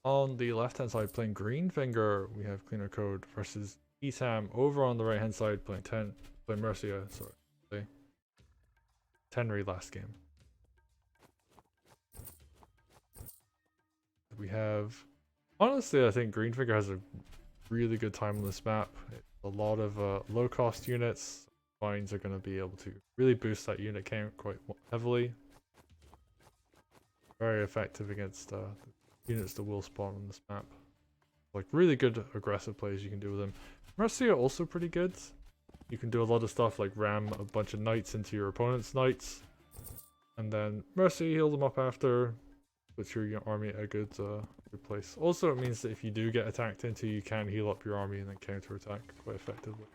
On the left hand side playing Greenfinger, we have CleanerCode versus ttam. Over on the right hand side playing Mercia, sorry. Tenry last game. We have, honestly, I think Greenfinger has a really good time on this map. It's a lot of low cost units. Vines are going to be able to really boost that unit count quite heavily. Very effective against units that will spawn on this map. Like really good aggressive plays you can do with them. Mercia also pretty good. You can do a lot of stuff like ram a bunch of knights into your opponent's knights, and then Mercia heal them up after. Put your army at a good place. Also, it means that if you do get attacked into, you can heal up your army and then counter attack quite effectively.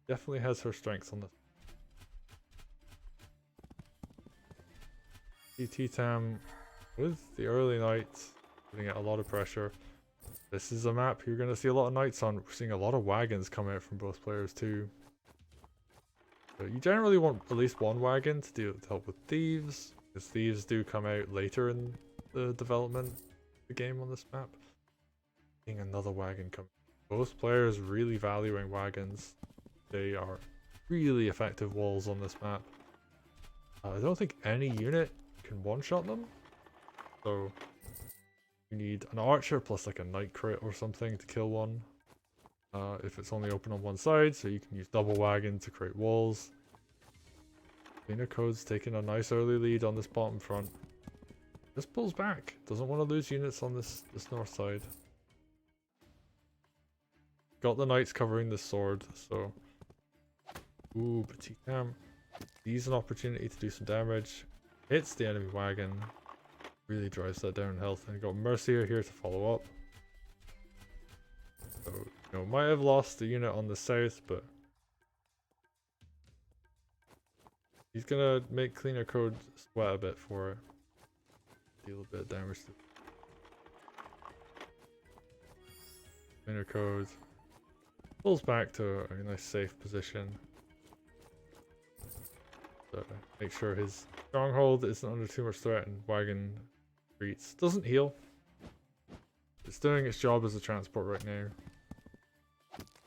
Definitely has her strengths on this. ttam with the early knights, putting out a lot of pressure. This is a map you're going to see a lot of knights on. We're seeing a lot of wagons come out from both players too. So you generally want at least one wagon to help with thieves, because thieves do come out later in the development of the game on this map. Seeing another wagon coming. Both players really valuing wagons. They are really effective walls on this map. I don't think any unit can one-shot them, so you need an archer plus like a knight crit or something to kill one. If it's only open on one side, so you can use double wagon to create walls. CleanerCode's taking a nice early lead on this bottom front. Just pulls back. Doesn't want to lose units on this north side. Got the knights covering the sword, so... Ooh, but ttam sees an opportunity to do some damage. Hits the enemy wagon. Really drives that down in health. And you got Mercia here to follow up. So, you know, might have lost the unit on the south, but he's gonna make CleanerCode sweat a bit for it. Deal a bit of damage to CleanerCode. Pulls back to a nice safe position. So make sure his stronghold isn't under too much threat, and wagon retreats. Doesn't heal. It's doing its job as a transport right now.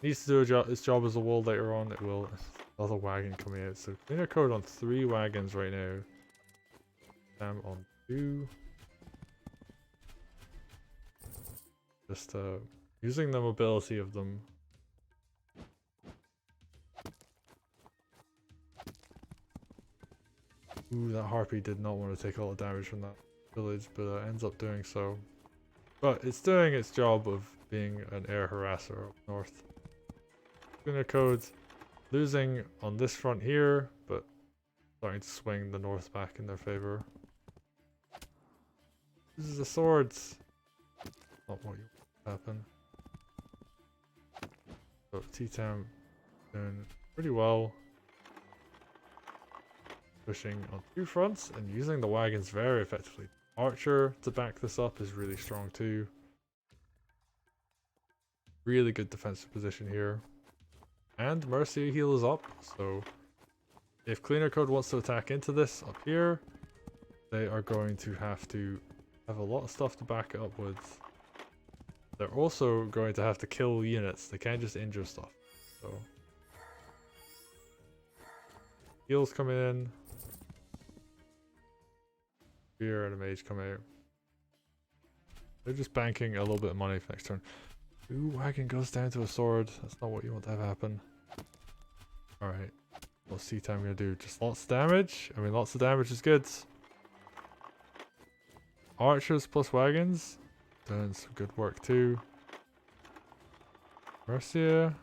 Needs to do its job as a wall later on. It will. Another wagon coming out. So CleanerCode on 3 wagons right now. Sam on 2. Just using the mobility of them. Ooh, that harpy did not want to take all the damage from that village, but ends up doing so. But it's doing its job of being an air harasser up north. CleanerCode losing on this front here, but starting to swing the north back in their favor. This is the swords. Not what you want to happen. So ttam doing pretty well. Pushing on 2 fronts and using the wagons very effectively. Archer to back this up is really strong too. Really good defensive position here. And Mercia heals up, so if CleanerCode wants to attack into this up here, they are going to have a lot of stuff to back it up with. They're also going to have to kill units. They can't just injure stuff. So heals coming in. Spear and a mage come out. They're just banking a little bit of money for next turn. Ooh, wagon goes down to a sword. That's not what you want to have happen. Alright. What's ttam gonna do? Just lots of damage? I mean, lots of damage is good. Archers plus wagons. Doing some good work too. Mercia.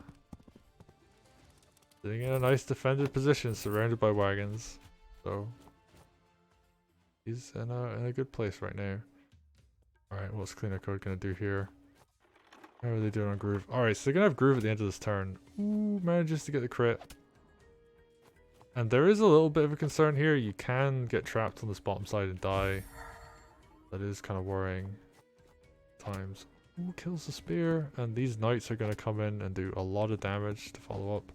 Sitting in a nice defended position surrounded by wagons. So he's in a good place right now. Alright, what's CleanerCode gonna do here? How are they doing on Groove? Alright, so they're gonna have Groove at the end of this turn. Ooh, manages to get the crit. And there is a little bit of a concern here. You can get trapped on this bottom side and die. That is kind of worrying times. Ooh, kills the spear. And these knights are gonna come in and do a lot of damage to follow up.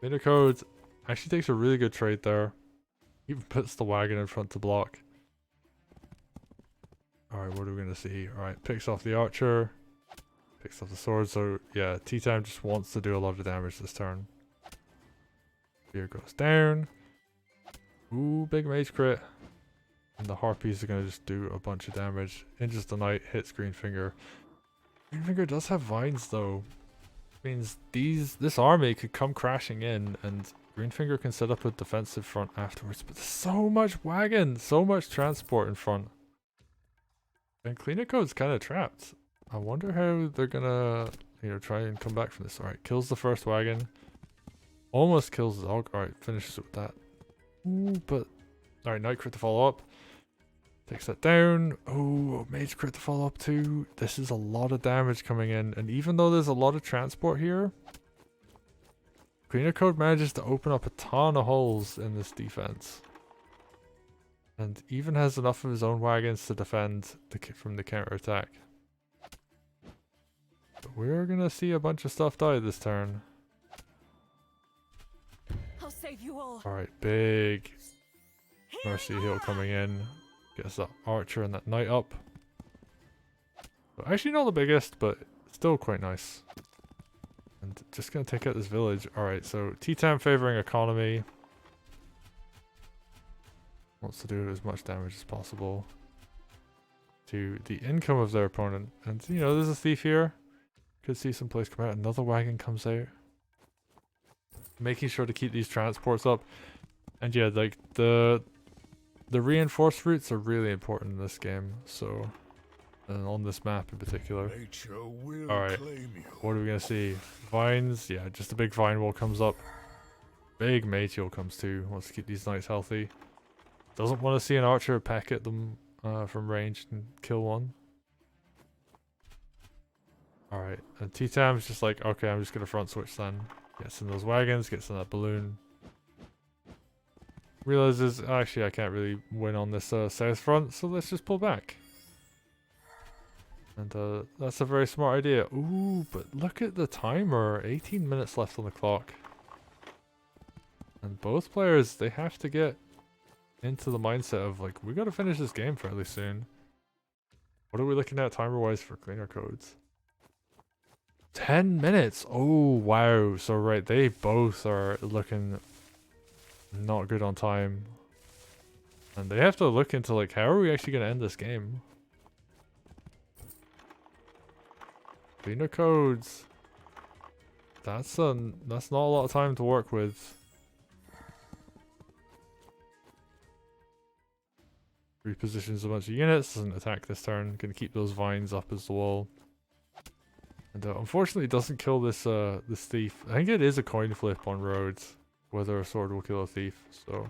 CleanerCode actually takes a really good trade there. Even puts the wagon in front to block. Alright, what are we gonna see? Alright, picks off the archer. Picks off the sword, so yeah, ttam just wants to do a lot of damage this turn. Spear goes down. Ooh, big mage crit. And the harpies are gonna just do a bunch of damage. Injures the knight, hits Greenfinger. Greenfinger does have vines though. Means this army could come crashing in and Greenfinger can set up a defensive front afterwards. But there's so much wagon, so much transport in front. And CleanerCode's kind of trapped. I wonder how they're gonna, try and come back from this. Alright, kills the first wagon. Almost kills the dog. Alright, finishes it with that. Ooh, but... Alright, knight crit to follow up. Takes that down. Oh, mage crit to follow up too. This is a lot of damage coming in. And even though there's a lot of transport here, CleanerCode manages to open up a ton of holes in this defense. And even has enough of his own wagons to defend from the counter attack. But we're gonna see a bunch of stuff die this turn. I'll save you all. Alright, big Mercia heal coming in. Gets that archer and that knight up. So actually not the biggest, but still quite nice. And just gonna take out this village. Alright, so ttam favoring economy. Wants to do as much damage as possible to the income of their opponent. And there's a thief here. Could see some place come out. Another wagon comes out. Making sure to keep these transports up. And yeah, like the reinforced routes are really important in this game. So, and on this map in particular. Alright, what are we gonna see? Vines, yeah, just a big vine wall comes up. Big mage heal comes too. Wants to keep these knights healthy. Doesn't want to see an archer peck at them from range and kill one. Alright, and ttam's just like, okay, I'm just gonna front switch then. Gets in those wagons, gets in that balloon. Realizes, actually I can't really win on this south front, so let's just pull back. And that's a very smart idea. Ooh, but look at the timer. 18 minutes left on the clock. And both players, they have to get into the mindset of like, we gotta finish this game fairly soon. What are we looking at timer-wise for CleanerCodes? 10 minutes! Oh, wow. So right, they both are looking not good on time. And they have to look into like, how are we actually gonna end this game? CleanerCodes. That's not a lot of time to work with. Repositions a bunch of units, doesn't attack this turn, can keep those vines up as the wall. And unfortunately it doesn't kill this this thief. I think it is a coin flip on roads, whether a sword will kill a thief, so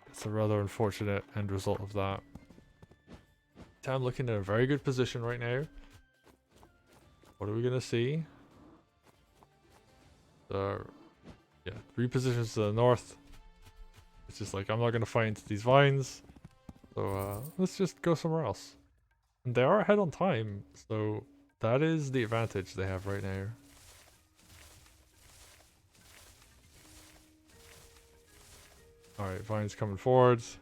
it's a rather unfortunate end result of that. Tam looking in a very good position right now. What are we gonna see? Yeah, repositions to the north. It's just like, I'm not gonna fight into these vines. So let's just go somewhere else. And they are ahead on time, so that is the advantage they have right now. Alright, vines coming forwards.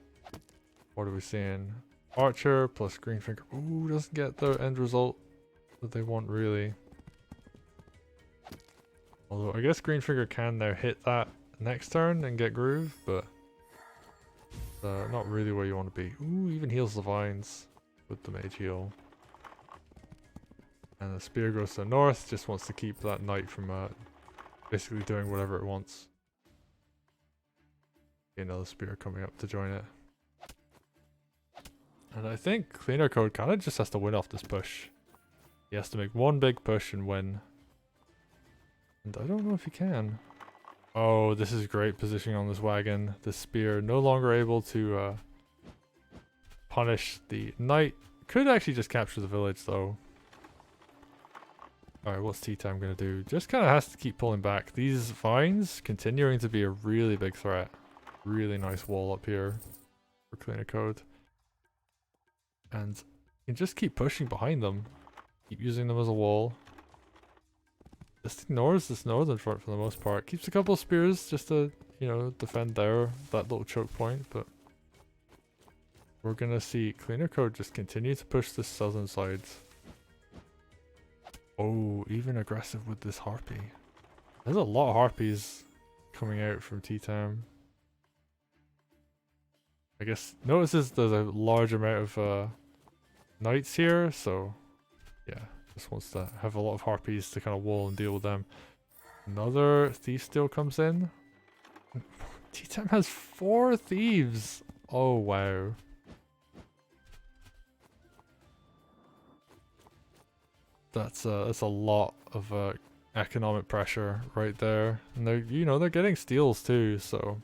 What are we seeing? Archer plus Greenfinger. Ooh, doesn't get the end result that they want really. Although I guess Greenfinger can now hit that next turn and get groove, but not really where you want to be. Ooh, even heals the vines with the mage heal. And the spear goes to the north, just wants to keep that knight from basically doing whatever it wants. Another spear coming up to join it. And I think CleanerCode kind of just has to win off this push. He has to make one big push and win. And I don't know if he can. Oh, this is great positioning on this wagon. The spear no longer able to punish the knight. Could actually just capture the village though. Alright, what's ttam gonna do? Just kind of has to keep pulling back. These vines continuing to be a really big threat. Really nice wall up here for CleanerCode. And you can just keep pushing behind them. Keep using them as a wall. Just ignores this northern front for the most part. Keeps a couple of spears just to, you know, defend there, that little choke point, but we're gonna see CleanerCode just continue to push the southern sides. Oh, even aggressive with this harpy. There's a lot of harpies coming out from ttam. I guess notices there's a large amount of knights here, so yeah, just wants to have a lot of harpies to kind of wall and deal with them. Another thief still comes in. ttam has 4 thieves. Oh wow. That's a lot of economic pressure right there, and they're, you know, they're getting steals too, so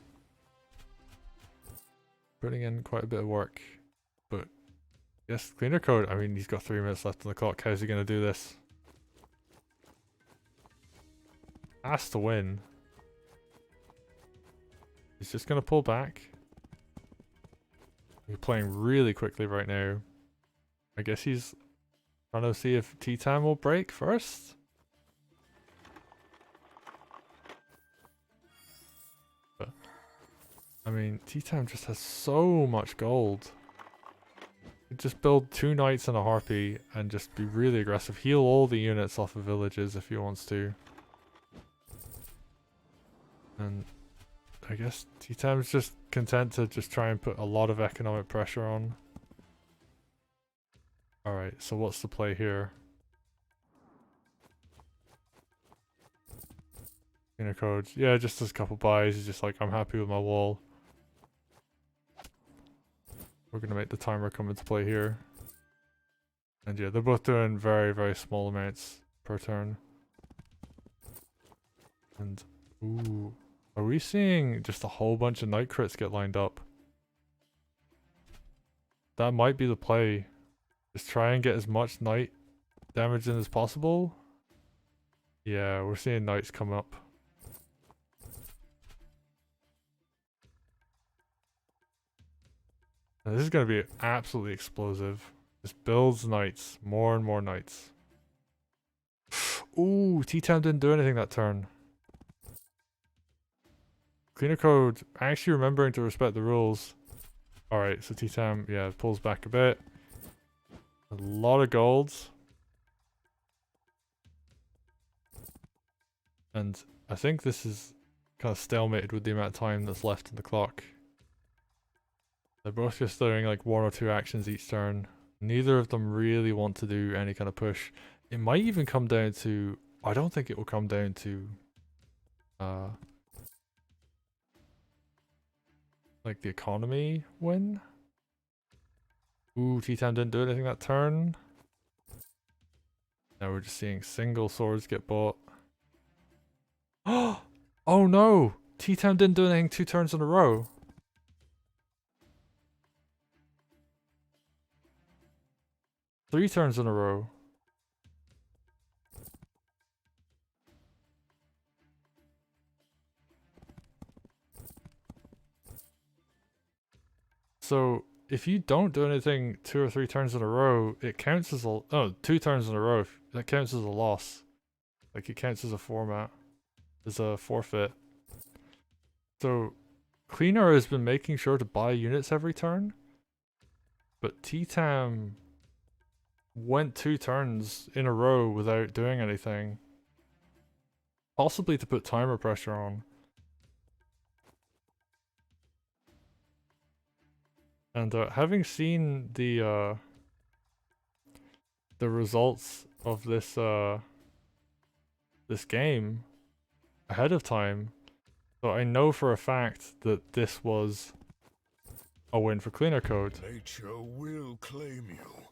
putting in quite a bit of work. But yes, CleanerCode, I mean, he's got 3 minutes left on the clock. How's he gonna do this? Has to win. He's just gonna pull back. He's playing really quickly right now. I guess he's trying to see if ttam will break first. But I mean, ttam just has so much gold. Just build 2 knights and a harpy and just be really aggressive. Heal all the units off of villages if he wants to. And I guess ttam's just content to just try and put a lot of economic pressure on. Alright, so what's the play here? CleanerCode. Yeah, just does a couple buys. He's just like, I'm happy with my wall. We're gonna make the timer come into play here. And yeah, they're both doing very, very small amounts per turn. And ooh, are we seeing just a whole bunch of night crits get lined up? That might be the play. Just try and get as much night damage in as possible. Yeah, we're seeing knights come up. And this is going to be absolutely explosive. Just builds knights. More and more knights. Ooh, ttam didn't do anything that turn. CleanerCode actually remembering to respect the rules. Alright, so ttam, yeah, pulls back a bit. A lot of golds. And I think this is kind of stalemated with the amount of time that's left in the clock. They're both just doing like 1 or 2 actions each turn. Neither of them really want to do any kind of push. It might even come down to... I don't think it will come down to... like the economy win. Ooh, ttam didn't do anything that turn. Now we're just seeing single swords get bought. Oh no! ttam didn't do anything 2 turns in a row. Three turns in a row. So if you don't do anything 2 or 3 turns in a row, it counts as a... Oh, 2 turns in a row. That counts as a loss. Like, it counts as a format. As a forfeit. So, Cleaner has been making sure to buy units every turn. But ttam went 2 turns in a row without doing anything. Possibly to put timer pressure on. And having seen the results of this this game ahead of time, so I know for a fact that this was a win for CleanerCode. Nature will claim you.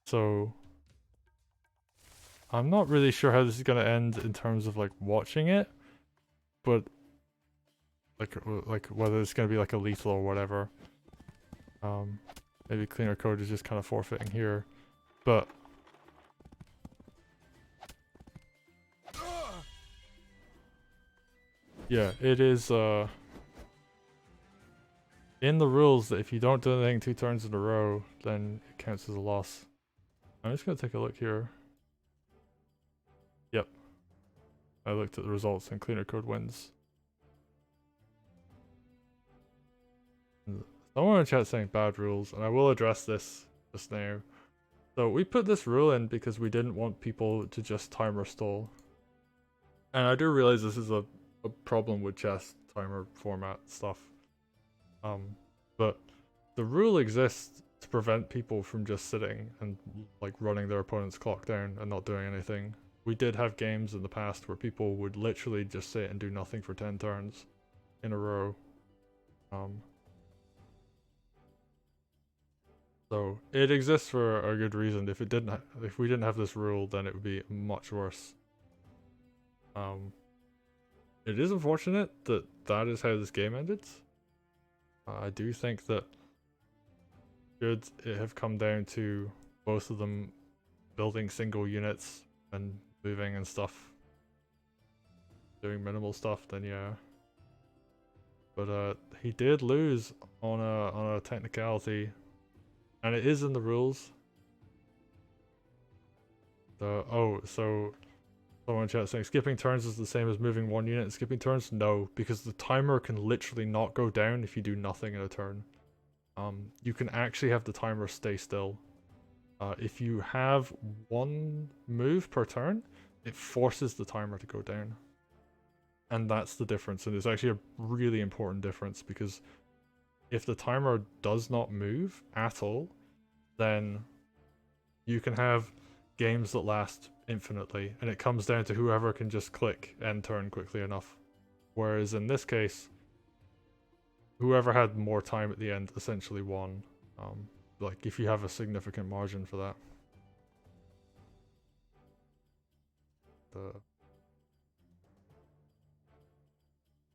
So I'm not really sure how this is gonna end in terms of like watching it, but like whether it's gonna be like a lethal or whatever. Maybe CleanerCode is just kind of forfeiting here, but yeah, it is in the rules that if you don't do anything 2 turns in a row, then it counts as a loss. I'm just gonna take a look here. Yep. I looked at the results and CleanerCode wins. Someone in chat saying bad rules, and I will address this just now. So we put this rule in because we didn't want people to just timer stall. And I do realize this is a problem with chess timer format stuff. But the rule exists to prevent people from just sitting and like running their opponent's clock down and not doing anything. We did have games in the past where people would literally just sit and do nothing for 10 turns in a row. So it exists for a good reason. If we didn't have this rule, then it would be much worse. It is unfortunate that that is how this game ended. I do think that should it have come down to both of them building single units and moving and stuff, doing minimal stuff, then yeah. But he did lose on a technicality, and it is in the rules. So someone in chat saying skipping turns is the same as moving 1 unit. Skipping turns, no, because the timer can literally not go down if you do nothing in a turn. You can actually have the timer stay still. If you have 1 move per turn, it forces the timer to go down. And that's the difference, and it's actually a really important difference, because if the timer does not move at all, then you can have games that last infinitely, and it comes down to whoever can just click end turn quickly enough. Whereas in this case, whoever had more time at the end essentially won. Like if you have a significant margin for that.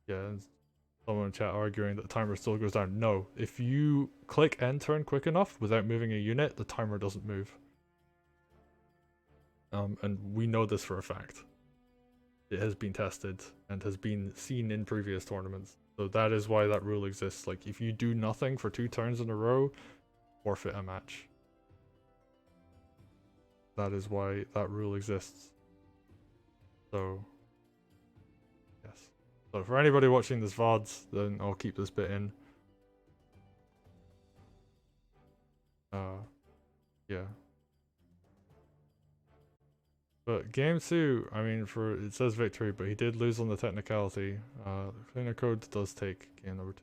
Yeah, and someone in chat arguing that the timer still goes down. No, if you click end turn quick enough without moving a unit, the timer doesn't move. And we know this for a fact. It has been tested and has been seen in previous tournaments. So that is why that rule exists. Like, if you do nothing for 2 turns in a row, forfeit a match. That is why that rule exists. So, yes. So for anybody watching this VODs, then I'll keep this bit in. Yeah. But game 2, I mean, it says victory, but he did lose on the technicality. CleanerCode does take game number 2.